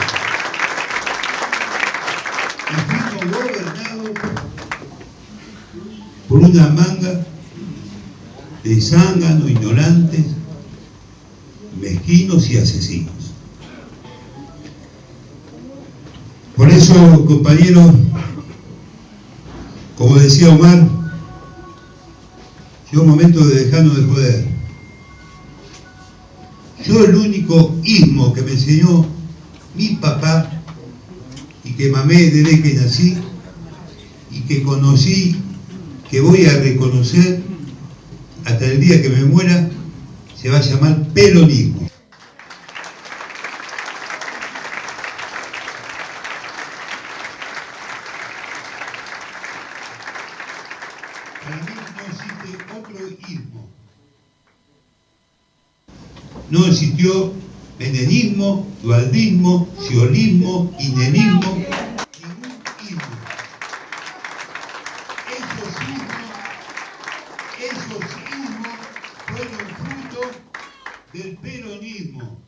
S7: y fuimos gobernados por una manga de zánganos, ignorantes, mezquinos y asesinos. Por eso, compañeros, como decía Omar, llegó un momento de dejarnos de joder. Yo el único ismo que me enseñó mi papá y que mamé desde que nací y que conocí, que voy a reconocer hasta el día que me muera, se va a llamar peronismo. Para mí no existe otro ismo. No existió menemismo, dualdismo, sionismo, inenismo, ningún ismo. Esos ismos fueron fruto del peronismo.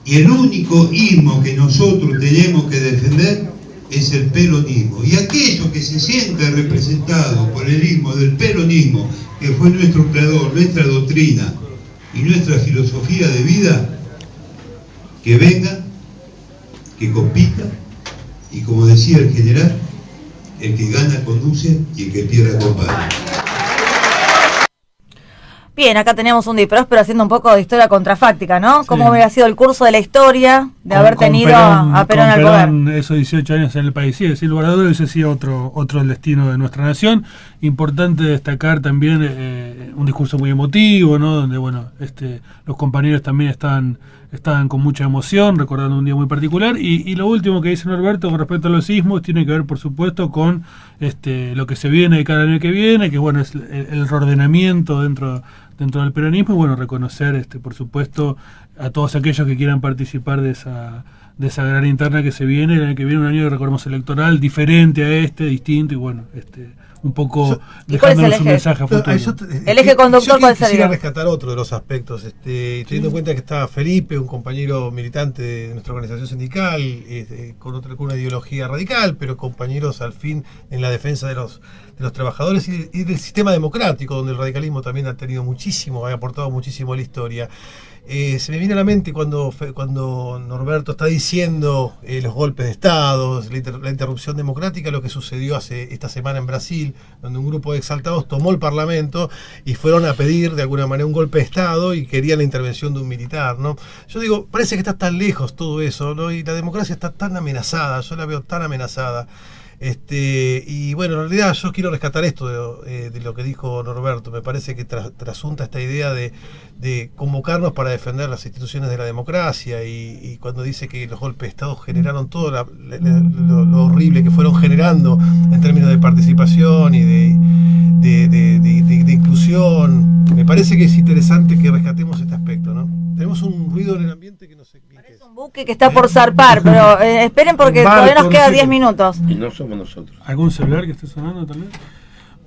S7: Y el único ismo que nosotros tenemos que defender es el peronismo. Y aquello que se siente representado por el ismo del peronismo, que fue nuestro creador, nuestra doctrina y nuestra filosofía de vida, que venga, que compita, y como decía el general, el que gana conduce y el que pierde acompaña.
S5: Bien, acá teníamos un Di Próspero haciendo un poco de historia contrafáctica, ¿no?
S2: Sí.
S5: ¿Cómo hubiera sido el curso de la historia de haber tenido a Perón al poder?
S2: Esos 18 años en el país, sí, decir, Obrador hubiese sido otro el destino de nuestra nación. Importante destacar también un discurso muy emotivo, ¿no? Donde, bueno, los compañeros también estaban con mucha emoción, recordando un día muy particular. Y lo último que dice Norberto con respecto a los sismos tiene que ver, por supuesto, con lo que se viene de cada año que viene, que, bueno, es el reordenamiento dentro del peronismo, y bueno, reconocer, por supuesto, a todos aquellos que quieran participar de esa gran interna que se viene. El año que viene, un año de recordemos electoral diferente a distinto, y bueno, un poco dejándonos un mensaje a futuro.
S5: El eje conductor, ¿cuál sería?
S3: Quisiera rescatar otro de los aspectos, teniendo en cuenta que está Felipe, un compañero militante de nuestra organización sindical, con una ideología radical, pero compañeros al fin en la defensa de los trabajadores y del sistema democrático, donde el radicalismo también ha tenido muchísimo, ha aportado muchísimo a la historia. Se me viene a la mente cuando Norberto está diciendo los golpes de Estado, la interrupción democrática, lo que sucedió esta semana en Brasil, donde un grupo de exaltados tomó el Parlamento y fueron a pedir de alguna manera un golpe de Estado y querían la intervención de un militar, ¿no? Yo digo, parece que está tan lejos todo eso, ¿no? Y la democracia está tan amenazada, yo la veo tan amenazada. Y bueno, en realidad yo quiero rescatar esto de lo que dijo Norberto. Me parece que trasunta esta idea de convocarnos para defender las instituciones de la democracia, y cuando dice que los golpes de Estado generaron todo lo horrible que fueron generando en términos de participación y de inclusión, me parece que es interesante que rescatemos este aspecto, ¿no? Tenemos un ruido en el ambiente que no sé bien qué es.
S5: Un buque que está por zarpar, pero esperen porque todavía nos queda 10 minutos.
S4: Y no somos nosotros.
S2: ¿Algún celular que esté sonando también?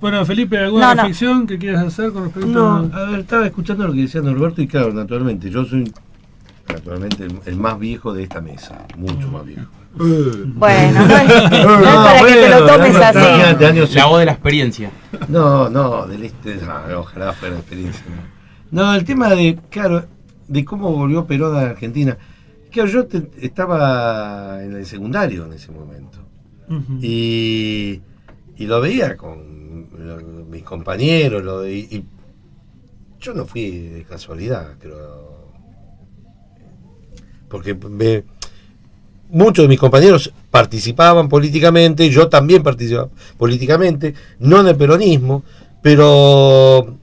S2: Bueno, Felipe, ¿alguna reflexión que quieras hacer con respecto
S4: a ver, estaba escuchando lo que decía Norberto, y claro, naturalmente, yo soy el más viejo de esta mesa, mucho más viejo.
S5: Bueno, no es para que te lo tomes así.
S6: La voz de la experiencia.
S4: No, ojalá fuera experiencia. No, el tema de cómo volvió Perón a Argentina. Claro, yo estaba en el secundario en ese momento. Uh-huh. Y lo veía con mis compañeros, y yo no fui de casualidad, creo. Porque muchos de mis compañeros participaban políticamente, yo también participaba políticamente, no en el peronismo, Pero,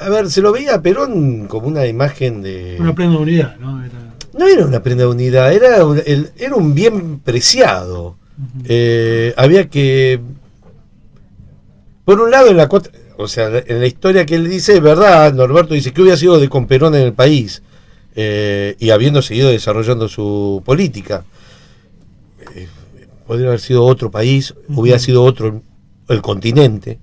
S4: a ver, se lo veía a Perón como una imagen de...
S2: Una prenda de unidad, ¿no?
S4: No era una prenda de unidad, era un bien preciado. Había que... Por un lado, en la historia que él dice, es verdad, Norberto dice que hubiera sido de con Perón en el país, y habiendo seguido desarrollando su política. Podría haber sido otro país, hubiera sido otro el continente,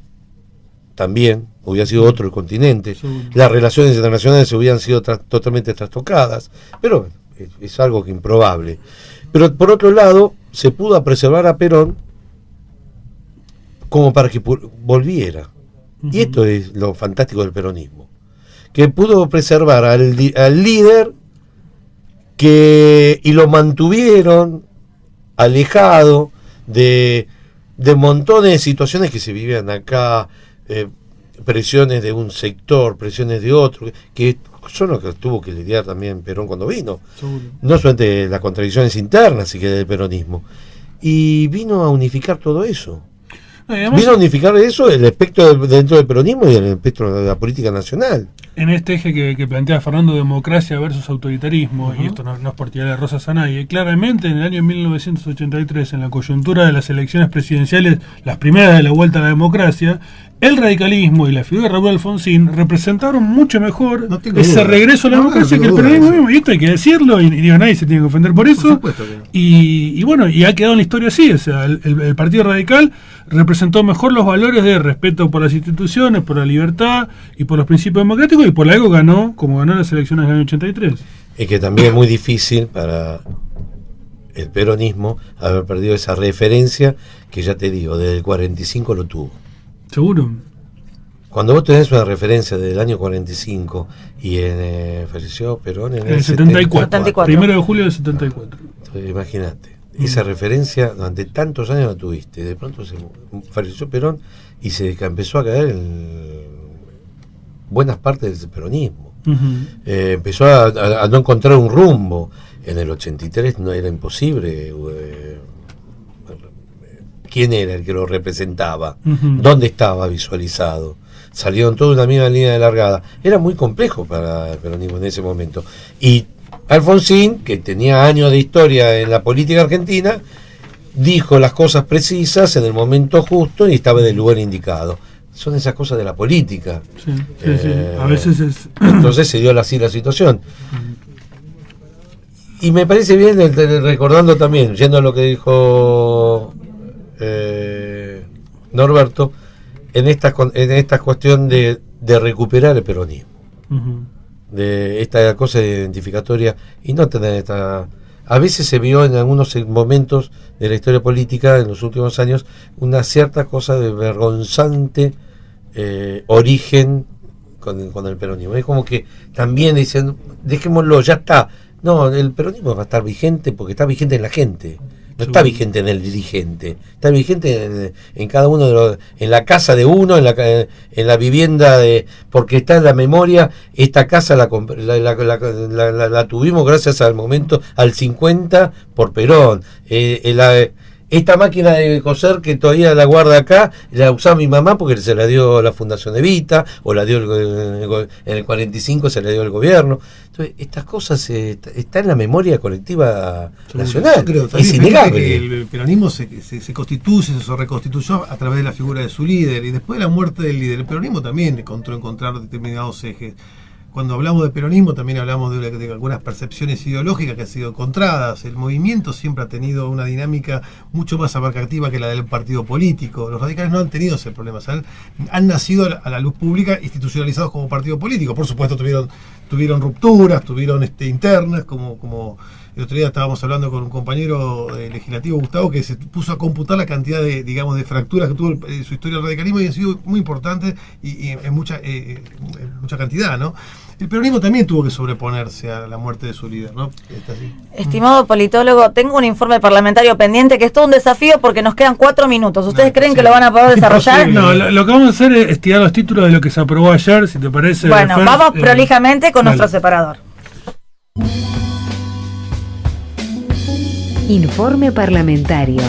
S4: también, hubiera sido otro el continente. Las relaciones internacionales hubieran sido totalmente trastocadas, pero es algo que improbable. Pero por otro lado, se pudo preservar a Perón como para que volviera. Y esto es lo fantástico del peronismo, que pudo preservar al líder y lo mantuvieron alejado de montones de situaciones que se vivían acá, presiones de un sector, presiones de otro, que son lo que tuvo que lidiar también Perón cuando vino. No solamente las contradicciones internas y que del peronismo, y vino a unificar todo eso. Vino a unificar eso, el espectro dentro del peronismo y el espectro de la política nacional.
S2: En este eje que plantea Fernando, democracia versus autoritarismo, y esto no es por tirarle rosas a nadie, claramente en el año 1983, en la coyuntura de las elecciones presidenciales, las primeras de la vuelta a la democracia, el radicalismo y la figura de Raúl Alfonsín representaron mucho mejor ese regreso a la democracia que el peronismo mismo, y esto hay que decirlo, y nadie se tiene que ofender por eso. Y bueno, y ha quedado en la historia así, o sea, el Partido Radical representó mejor los valores de respeto por las instituciones, por la libertad y por los principios democráticos, y por algo ganó, como ganó las elecciones del año 83.
S4: Es que también es muy difícil para el peronismo haber perdido esa referencia que, ya te digo, desde el 45 lo tuvo.
S2: Seguro.
S4: Cuando vos tenés una referencia del año 45 y falleció Perón en el
S2: 74, 1 de julio del 74.
S4: Imagínate, esa referencia durante tantos años la tuviste, de pronto falleció Perón y se empezó a caer en buenas partes del peronismo. Empezó a no encontrar un rumbo. En el 83 no era imposible. ¿Quién era el que lo representaba? ¿Dónde estaba visualizado? Salieron toda una misma línea de largada. Era muy complejo para el peronismo en ese momento. Y Alfonsín, que tenía años de historia en la política argentina, dijo las cosas precisas en el momento justo y estaba en el lugar indicado. Son esas cosas de la política.
S2: Sí. A veces es...
S4: Entonces se dio así la situación. Y me parece bien, recordando también, yendo a lo que dijo Norberto, en esta cuestión de recuperar el peronismo, de esta cosa identificatoria y no tener esta... A veces se vio en algunos momentos de la historia política en los últimos años una cierta cosa de vergonzante origen con el peronismo. Es como que también dicen, dejémoslo, ya está. No, el peronismo va a estar vigente porque está vigente en la gente. No está vigente en el dirigente, está vigente en cada uno de los, en la casa de uno, en la vivienda porque está en la memoria. Esta casa la tuvimos gracias al momento, al 50 por Perón. Esta máquina de coser que todavía la guarda acá, la usaba mi mamá porque se la dio la Fundación Evita, o la dio en el 45 se la dio el gobierno. Entonces, estas cosas están en la memoria colectiva nacional. Es innegable.
S3: Que el peronismo se constituye, se reconstituyó a través de la figura de su líder, y después de la muerte del líder, el peronismo también encontrar determinados ejes. Cuando hablamos de peronismo también hablamos de algunas percepciones ideológicas que han sido encontradas. El movimiento siempre ha tenido una dinámica mucho más abarcativa que la del partido político. Los radicales no han tenido ese problema. Han nacido a la luz pública institucionalizados como partido político. Por supuesto tuvieron rupturas, tuvieron internas, como el otro día estábamos hablando con un compañero legislativo, Gustavo, que se puso a computar la cantidad de fracturas que tuvo su historia del radicalismo, y han sido muy importantes y en mucha cantidad, ¿no? El peronismo también tuvo que sobreponerse a la muerte de su líder, ¿no?
S5: Estimado politólogo, tengo un informe parlamentario pendiente que es todo un desafío porque nos quedan 4 minutos. ¿Ustedes creen que lo van a poder desarrollar?
S2: No, lo que vamos a hacer es tirar los títulos de lo que se aprobó ayer, si te parece.
S5: Bueno, vamos prolijamente con nuestro separador.
S1: Informe parlamentario.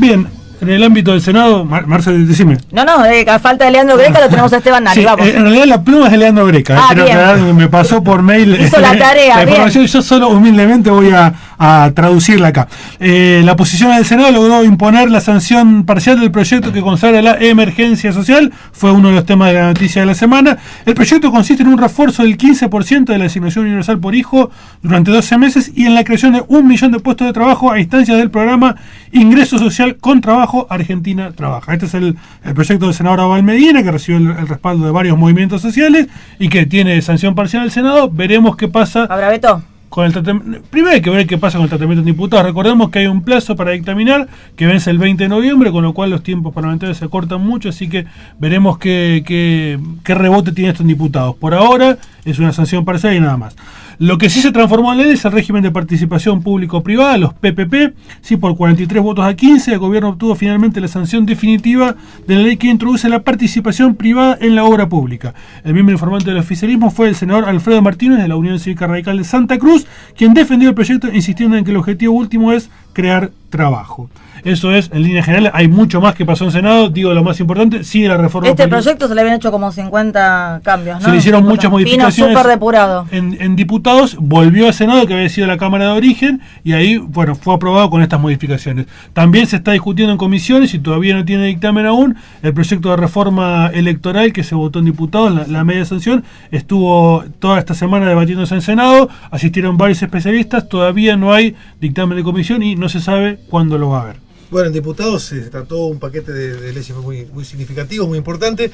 S2: Bien, en el ámbito del Senado, Marcel, decime.
S5: No, a falta de Leandro Greca lo tenemos a Esteban Nari,
S2: Sí,
S5: vamos.
S2: en realidad la pluma es de Leandro Greca. Quiero aclarar, me pasó por mail
S5: Hizo la tarea,
S2: la información.
S5: bien.
S2: Yo solo humildemente voy a traducirla acá. La oposición del Senado logró imponer la sanción parcial del proyecto que consagra la emergencia social. Fue uno de los temas de la noticia de la semana. El proyecto consiste en un refuerzo del 15% de la asignación universal por hijo durante 12 meses y en la creación de 1 millón de puestos de trabajo a instancias del programa Ingreso Social con Trabajo Argentina Trabaja. Este es el proyecto del senador Abal Medina, que recibió el respaldo de varios movimientos sociales y que tiene sanción parcial del Senado. Veremos qué pasa.
S5: ¿Habrá veto?
S2: Con el tratamiento. Primero hay que ver qué pasa con el tratamiento en diputados. Recordemos que hay un plazo para dictaminar que vence el 20 de noviembre, con lo cual los tiempos parlamentarios se cortan mucho, así que veremos qué rebote tiene esto en diputados. Por ahora es una sanción parcial y nada más. Lo que sí se transformó en ley es el régimen de participación público-privada, los PPP. Sí, por 43 votos a 15, el gobierno obtuvo finalmente la sanción definitiva de la ley que introduce la participación privada en la obra pública. El miembro informante del oficialismo fue el senador Alfredo Martínez de la Unión Cívica Radical de Santa Cruz, quien defendió el proyecto insistiendo en que el objetivo último es crear trabajo. Eso es, en línea general, hay mucho más que pasó en Senado, digo lo más importante, sigue la reforma
S5: Este
S2: política.
S5: proyecto se le habían hecho como 50 cambios, ¿no?
S2: Se le hicieron muchas modificaciones.
S5: Vino súper depurado.
S2: En diputados, volvió al Senado, que había sido la Cámara de Origen, y ahí, bueno, fue aprobado con estas modificaciones. También se está discutiendo en comisiones, y todavía no tiene dictamen aún, el proyecto de reforma electoral que se votó en diputados, la media sanción, estuvo toda esta semana debatiéndose en Senado, asistieron varios especialistas, todavía no hay dictamen de comisión y no se sabe cuándo lo va a haber.
S3: Bueno, en diputados se trató un paquete de leyes muy significativo, muy importante.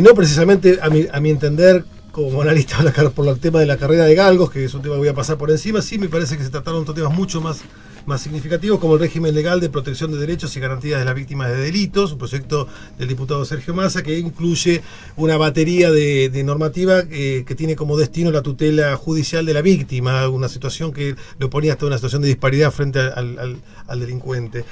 S3: No precisamente, a mi entender, como analista por el tema de la carrera de galgos, que es un tema que voy a pasar por encima, sí me parece que se trataron otros temas mucho más significativos, como el régimen legal de protección de derechos y garantías de las víctimas de delitos, un proyecto del diputado Sergio Massa que incluye una batería de normativa que tiene como destino la tutela judicial de la víctima, una situación que lo ponía hasta una situación de disparidad frente al delincuente.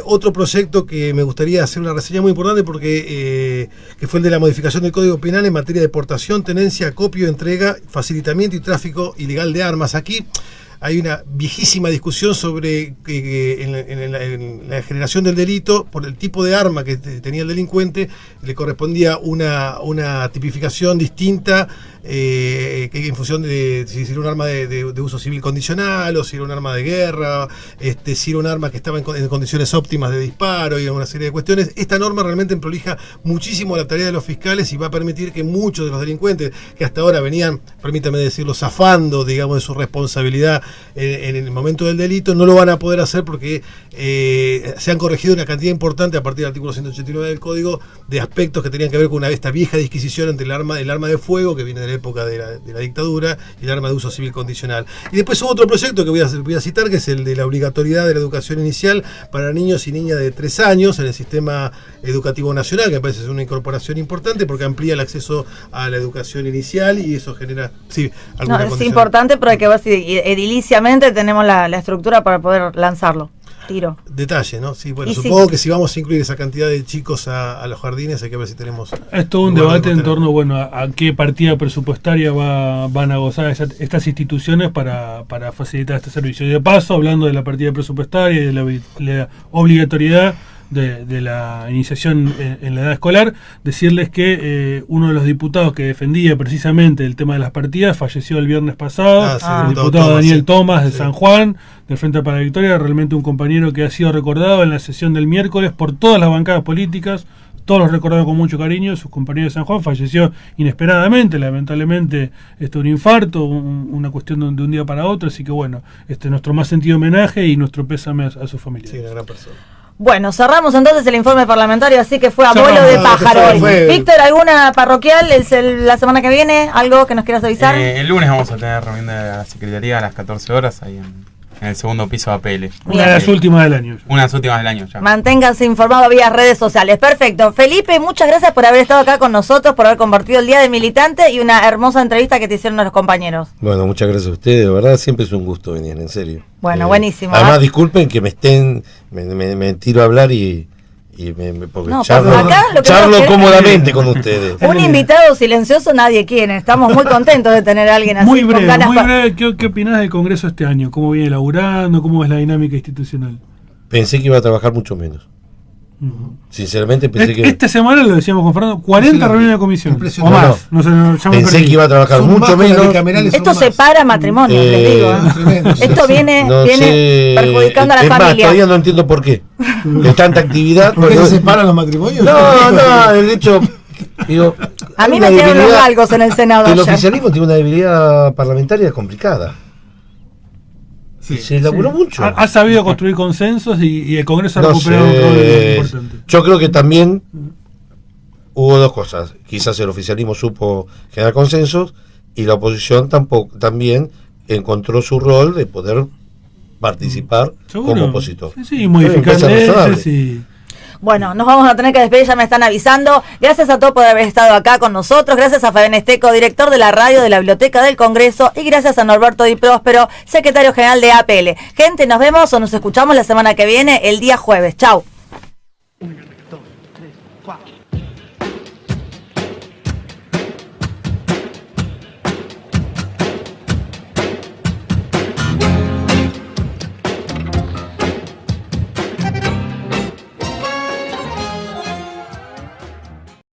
S3: Otro proyecto que me gustaría hacer una reseña muy importante porque que fue el de la modificación del Código Penal en materia de portación, tenencia, acopio, entrega, facilitamiento y tráfico ilegal de armas. Aquí hay una viejísima discusión sobre en la generación del delito, por el tipo de arma que tenía el delincuente, le correspondía una tipificación distinta, que en función de si era un arma de uso civil condicional o si era un arma de guerra, si era un arma que estaba en condiciones óptimas de disparo y una serie de cuestiones. Esta norma realmente prolija muchísimo la tarea de los fiscales y va a permitir que muchos de los delincuentes que hasta ahora venían, permítame decirlo, zafando, digamos, de su responsabilidad en el momento del delito, no lo van a poder hacer porque se han corregido una cantidad importante a partir del artículo 189 del Código de aspectos que tenían que ver con esta vieja disquisición entre el arma de fuego, que viene de la época de la dictadura, y el arma de uso civil condicional. Y después hubo otro proyecto que voy a citar, que es el de la obligatoriedad de la educación inicial para niños y niñas de 3 años en el sistema educativo nacional, que me parece es una incorporación importante porque amplía el acceso a la educación inicial y eso genera alguna
S5: es importante, pero hay que ver si ediliciamente tenemos la estructura para poder lanzarlo. Tiro.
S3: Detalle, ¿no? Sí, bueno, supongo que si vamos a incluir esa cantidad de chicos a los jardines, hay que ver si tenemos...
S2: Es todo un debate en torno, a qué partida presupuestaria van a gozar estas instituciones para facilitar este servicio. Y de paso, hablando de la partida presupuestaria y de la obligatoriedad de la iniciación en la edad escolar, decirles que uno de los diputados que defendía precisamente el tema de las partidas falleció el viernes pasado, el diputado Daniel Tomás de San Juan, del Frente para la Victoria, realmente un compañero que ha sido recordado en la sesión del miércoles por todas las bancadas políticas, todos los recordados con mucho cariño. Sus compañeros de San Juan falleció inesperadamente, lamentablemente un infarto, una cuestión de un día para otro, así que bueno, nuestro más sentido homenaje y nuestro pésame a su familia.
S3: Sí, una gran persona.
S5: Bueno, cerramos entonces el informe parlamentario, así que fue a vuelo de pájaro hoy. Víctor, ¿alguna parroquial la semana que viene? ¿Algo que nos quieras avisar?
S6: El lunes vamos a tener reunión de la Secretaría a las 14 horas ahí en el segundo piso de APL.
S2: Una de las últimas del año.
S6: Una de las últimas del año ya.
S5: Manténganse informados vía redes sociales. Perfecto. Felipe, muchas gracias por haber estado acá con nosotros, por haber compartido el Día del Militante y una hermosa entrevista que te hicieron los compañeros.
S4: Bueno, muchas gracias a ustedes, de verdad, siempre es un gusto venir, en serio.
S5: Bueno, buenísimo.
S4: Además, disculpen que me tiro a hablar porque charlo cómodamente con ustedes.
S5: Un invitado silencioso nadie quiere. Estamos muy contentos de tener a alguien así.
S2: Muy breve. ¿Qué opinás del Congreso este año? ¿Cómo viene laburando? ¿Cómo es la dinámica institucional?
S4: pensé que iba a trabajar mucho menos. Sinceramente pensé que...
S2: Esta semana lo decíamos con Fernando, 40 reuniones de comisión. O
S3: Impresionante.
S2: más. No sé, ya me
S4: Pensé
S2: perdí.
S4: que iba a trabajar
S3: Son
S4: mucho
S3: más con la
S4: menos.
S3: bicameral, son
S5: Esto
S3: más.
S5: separa matrimonios, les digo.
S3: Tremendo.
S5: Esto viene
S4: No sé.
S5: perjudicando a la
S4: Es más,
S5: familia.
S4: todavía no entiendo por qué. De tanta actividad.
S3: ¿Por qué
S4: porque-
S3: se separan los matrimonios?
S4: No, el hecho. Digo,
S5: A
S4: hay
S5: mí
S4: una
S5: me tiraron los
S4: debilidad-
S5: galgos en el Senado
S4: El
S5: ayer.
S4: oficialismo tiene una debilidad parlamentaria complicada. Se elaboró mucho.
S2: Ha sabido construir consensos y el Congreso ha
S4: No
S2: recuperado un rol
S4: sé.
S2: importante.
S4: Yo creo que también hubo dos cosas. Quizás el oficialismo supo generar consensos y la oposición también encontró su rol de poder participar
S2: ¿Seguro?
S4: como opositor.
S2: Sí, modificar
S4: Está bien,
S2: leyes
S4: razonable.
S2: y...
S5: Bueno, nos vamos a tener que despedir, ya me están avisando. Gracias a todos por haber estado acá con nosotros. Gracias a Fabián Esteco, director de la radio de la Biblioteca del Congreso. Y gracias a Norberto Di Próspero, secretario general de APL. Gente, nos vemos o nos escuchamos la semana que viene, el día jueves. Chau.